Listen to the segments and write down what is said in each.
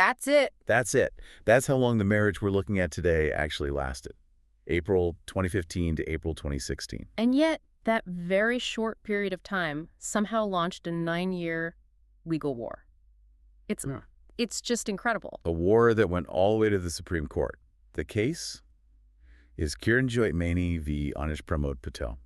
That's it. That's it. That's how long the marriage we're looking at today actually lasted. April 2015 to April 2016. And yet, that very short period of time somehow launched a 9-year legal war. It's just incredible. A war that went all the way to the Supreme Court. The case is Kiran Jyot Maini v. Anish Pramod Patel.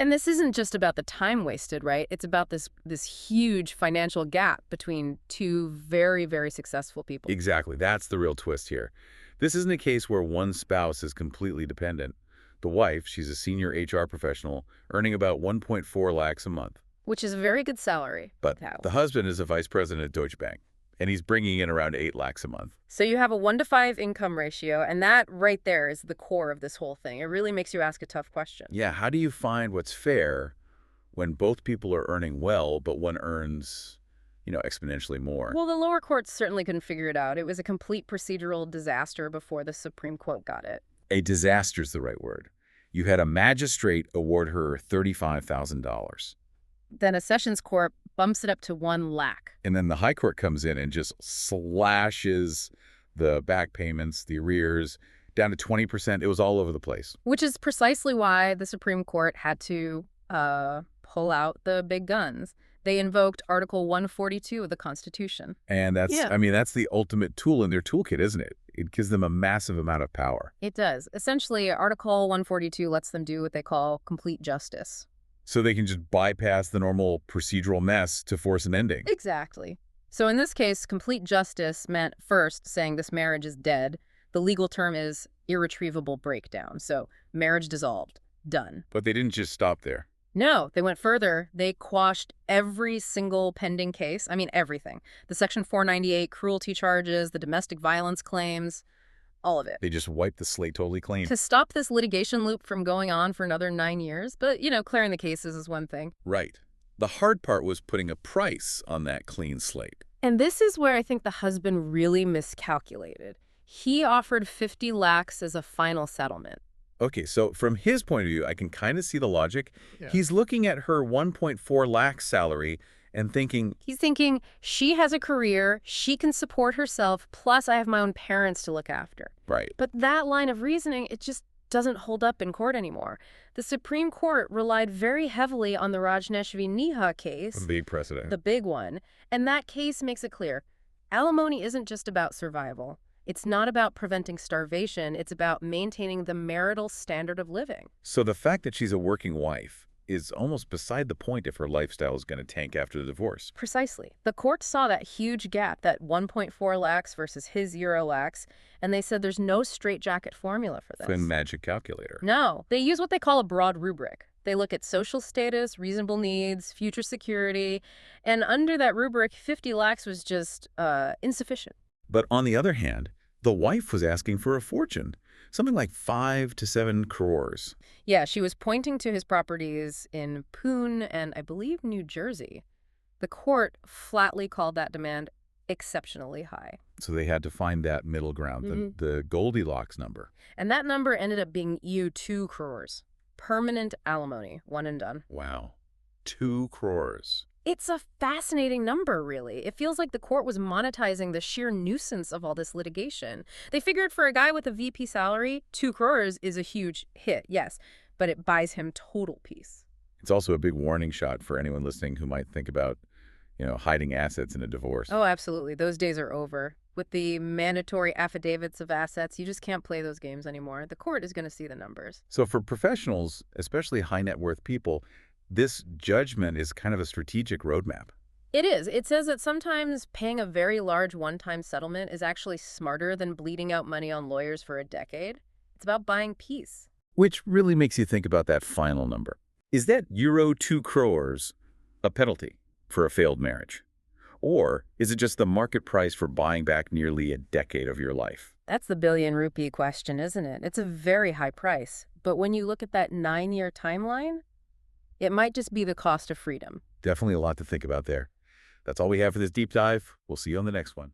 And this isn't just about the time wasted, right? It's about this huge financial gap between two very, very successful people. Exactly. That's the real twist here. This isn't a case where one spouse is completely dependent. The wife, she's a senior HR professional, earning about 1.4 lakhs a month. Which is a very good salary. But the husband is a vice president at Deutsche Bank, and he's bringing in around 8 lakhs a month. So you have a 1-to-5 income ratio, and that right there is the core of this whole thing. It really makes you ask a tough question. Yeah, how do you find what's fair when both people are earning well, but one earns, exponentially more? Well, the lower courts certainly couldn't figure it out. It was a complete procedural disaster before the Supreme Court got it. A disaster's the right word. You had a magistrate award her $35,000. Then a sessions court bumps it up to 1 lakh. And then the high court comes in and just slashes the back payments, the arrears, down to 20%. It was all over the place. Which is precisely why the Supreme Court had to pull out the big guns. They invoked Article 142 of the Constitution. And that's the ultimate tool in their toolkit, isn't it? It gives them a massive amount of power. It does. Essentially, Article 142 lets them do what they call complete justice. So they can just bypass the normal procedural mess to force an ending. Exactly. So in this case, complete justice meant first saying this marriage is dead. The legal term is irretrievable breakdown. So marriage dissolved. Done. But they didn't just stop there. No, they went further. They quashed every single pending case. I mean, everything. The Section 498 cruelty charges, the domestic violence claims, all of it. They just wiped the slate totally clean. To stop this litigation loop from going on for another 9 years. But, clearing the cases is one thing. Right. The hard part was putting a price on that clean slate. And this is where I think the husband really miscalculated. He offered 50 lakhs as a final settlement. Okay, so from his point of view, I can kind of see the logic. Yeah. He's looking at her 1.4 lakh salary and thinking... He's thinking, she has a career, she can support herself, plus I have my own parents to look after. Right. But that line of reasoning, it just doesn't hold up in court anymore. The Supreme Court relied very heavily on the Rajnesh v. Neha case. A big precedent. The big one. And that case makes it clear. Alimony isn't just about survival. It's not about preventing starvation. It's about maintaining the marital standard of living. So the fact that she's a working wife is almost beside the point if her lifestyle is going to tank after the divorce. Precisely. The court saw that huge gap, that 1.4 lakhs versus his 0 lakhs, and they said there's no straitjacket formula for this. Twin magic calculator. No. They use what they call a broad rubric. They look at social status, reasonable needs, future security, and under that rubric, 50 lakhs was just insufficient. But on the other hand, the wife was asking for a fortune, something like 5 to 7 crores. Yeah, she was pointing to his properties in Pune and, I believe, New Jersey. The court flatly called that demand exceptionally high. So they had to find that middle ground, the Goldilocks number. And that number ended up being 2 crores. Permanent alimony, one and done. Wow. 2 crores. It's a fascinating number, really. It feels like the court was monetizing the sheer nuisance of all this litigation. They figured for a guy with a VP salary, 2 crores is a huge hit, yes, but it buys him total peace. It's also a big warning shot for anyone listening who might think about, hiding assets in a divorce. Oh, absolutely. Those days are over. With the mandatory affidavits of assets, you just can't play those games anymore. The court is going to see the numbers. So for professionals, especially high net worth people, this judgment is kind of a strategic roadmap. It is. It says that sometimes paying a very large one-time settlement is actually smarter than bleeding out money on lawyers for a decade. It's about buying peace. Which really makes you think about that final number. Is that euro 2 crores a penalty for a failed marriage? Or is it just the market price for buying back nearly a decade of your life? That's the billion rupee question, isn't it? It's a very high price. But when you look at that 9-year timeline, it might just be the cost of freedom. Definitely a lot to think about there. That's all we have for this deep dive. We'll see you on the next one.